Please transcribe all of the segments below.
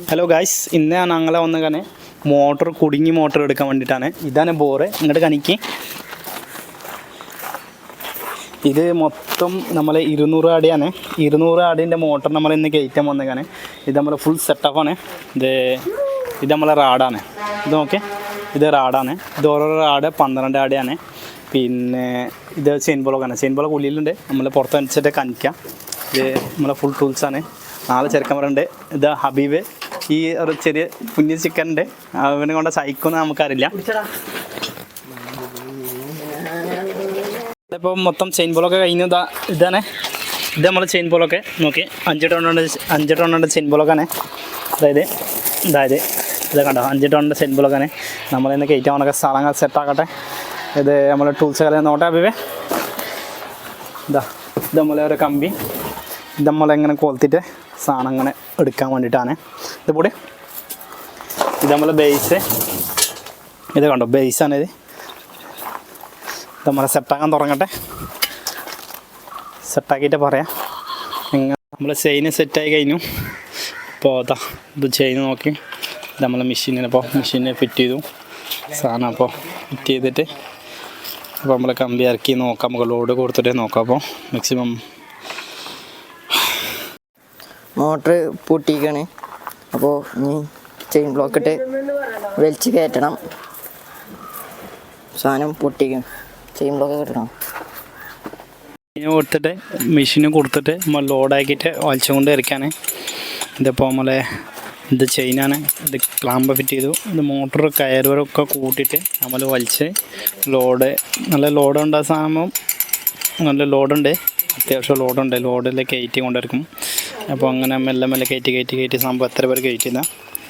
Hello guys, ഇന്ന് ഞങ്ങളെ വന്ന് മോട്ടർ കുടുങ്ങി മോട്ടർ എടുക്കാൻ വേണ്ടിയിട്ടാണ്. ഇതാണ് ബോറ്. ഇങ്ങോട്ട് കണിക്ക്. ഇത് മൊത്തം നമ്മൾ 200 അടിയാണ്. 200 അടിൻ്റെ മോട്ടർ നമ്മൾ ഇന്ന് കയറ്റാൻ വന്നേക്കാണ്. ഇത് നമ്മൾ ഫുൾ സെറ്റപ്പാണ്. ഇത് നമ്മളെ റാഡാണ്. ഇത് നോക്കി, ഇത് റാഡാണ്. ഇത് ഓരോ റാഡ് 12 അടിയാണ്. പിന്നെ ഇത് ചെയിൻ ബോളൊക്കെയാണ്. ചെയിൻ ബോളൊക്കെ ഉള്ളിലുണ്ട്. നമ്മൾ പുറത്ത് വെച്ചിട്ട് കണിക്കാം. ഇത് നമ്മളെ ഫുൾ ടൂൾസാണ്. 4 ചെറുക്കന്മാരുണ്ട്. ഇത് ഹബീബ്. ഈ ഒരു ചെറിയ കുഞ്ഞ് ചിക്കൻ ഉണ്ട്. അവനെ കൊണ്ട് സഹിക്കുമെന്ന് നമുക്കറിയില്ല. ഇപ്പോൾ മൊത്തം ചെയിൻ ബോളൊക്കെ കഴിഞ്ഞു. ഇതാണ് ഇത് നമ്മൾ ചെയിൻ ബോളൊക്കെ നോക്കി 5 ടണ്ണുണ്ട് ചെയിൻ ബോളൊക്കെയാണ്. അതായത് ഇത് കണ്ടോ, 5 ടണ്ണിൻ്റെ ചെയിൻ ബോളൊക്കെയാണ്. നമ്മളിന്ന് കയറ്റാനൊക്കെ സ്ഥലങ്ങൾ സെറ്റാക്കട്ടെ. ഇത് നമ്മൾ ടൂൾസ് കളി നോട്ടെ ഹബീബേ. ഇത് നമ്മളെ ഒരു കമ്പി. ഇത് നമ്മളെങ്ങനെ കൊളുത്തിട്ട് സാധനം അങ്ങനെ എടുക്കാൻ വേണ്ടിയിട്ടാണ്. ഇത് കൂടി ഇത് നമ്മൾ ബേസ്. ഇത് കണ്ടോ, ബേസാണിത്. ഇത് നമ്മളെ സെറ്റാക്കാൻ തുടങ്ങട്ടെ. സെറ്റാക്കിയിട്ട് പറയാം. ഇങ്ങനെ നമ്മൾ ചെയിന് സെറ്റായി കഴിഞ്ഞു. ഇപ്പോൾ ഇത് ചെയിൻ നോക്കി ഇത് നമ്മൾ മെഷീനിൽ ഫിറ്റ് ചെയ്തു സാധനം. അപ്പോൾ ഫിറ്റ് ചെയ്തിട്ട് അപ്പോൾ നമ്മൾ കമ്പി ഇറക്കി നോക്കാം. നമുക്ക് ലോഡ് കൊടുത്തിട്ട് നോക്കാം. അപ്പോൾ മാക്സിമം മോട്ടർ പൊട്ടിക്കാണ്. അപ്പോൾ ഇനി ചെയിൻ ബ്ലോക്ക് ഇട്ട് വലിച്ച് കയറ്റണം. സാധനം പൊട്ടിക്കും. ചെയിൻ ബ്ലോക്ക് കിട്ടണം. കൊടുത്തിട്ട് മെഷീന് കൊടുത്തിട്ട് നമ്മൾ ലോഡാക്കിയിട്ട് വലിച്ചുകൊണ്ട് ഇറക്കാണ്. ഇതിപ്പോൾ നമ്മളെ ഇത് ചെയിനാണ്. ഇത് ക്ലാമ്പ് ഫിറ്റ് ചെയ്തു. ഇത് മോട്ടർ കയറുവരൊക്കെ കൂട്ടിയിട്ട് നമ്മൾ വലിച്ച് ലോഡ് നല്ല ലോഡുണ്ട്. ആ സാധനം നല്ല ലോഡുണ്ട്, അത്യാവശ്യം ലോഡുണ്ട്. ലോഡിൽ കയറ്റി കൊണ്ടിരിക്കും. അപ്പോൾ അങ്ങനെ മെല്ലെ കയറ്റി സംഭവം എത്ര പേര് കയറ്റില്ല.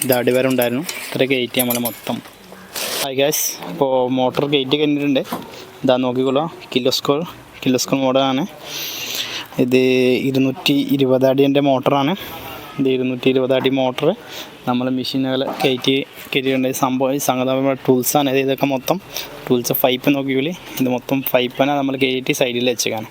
ഇത് അടിവരെ ഉണ്ടായിരുന്നു. ഇത്ര കയറ്റി നമ്മൾ മൊത്തം. ഹായ് ഗൈസ്, ഇപ്പോൾ മോട്ടർ കയറ്റി കഴിഞ്ഞിട്ടുണ്ട്. ഇതാ നോക്കിക്കോളൂ, കിലോസ്കോൾ മോഡലാണ്. ഇത് 220 അടിൻ്റെ മോട്ടറാണ്. ഇത് 220 അടി മോട്ടർ നമ്മൾ മെഷീനുകൾ കയറ്റിയിട്ടുണ്ട്. സംഗതി ടൂൾസാണ്. ഇതൊക്കെ മൊത്തം ടൂൾസ് പൈപ്പ് നോക്കിക്കോളി. ഇത് മൊത്തം പൈപ്പിനെ നമ്മൾ കയറ്റി സൈഡിൽ വെച്ചേക്കാണ്.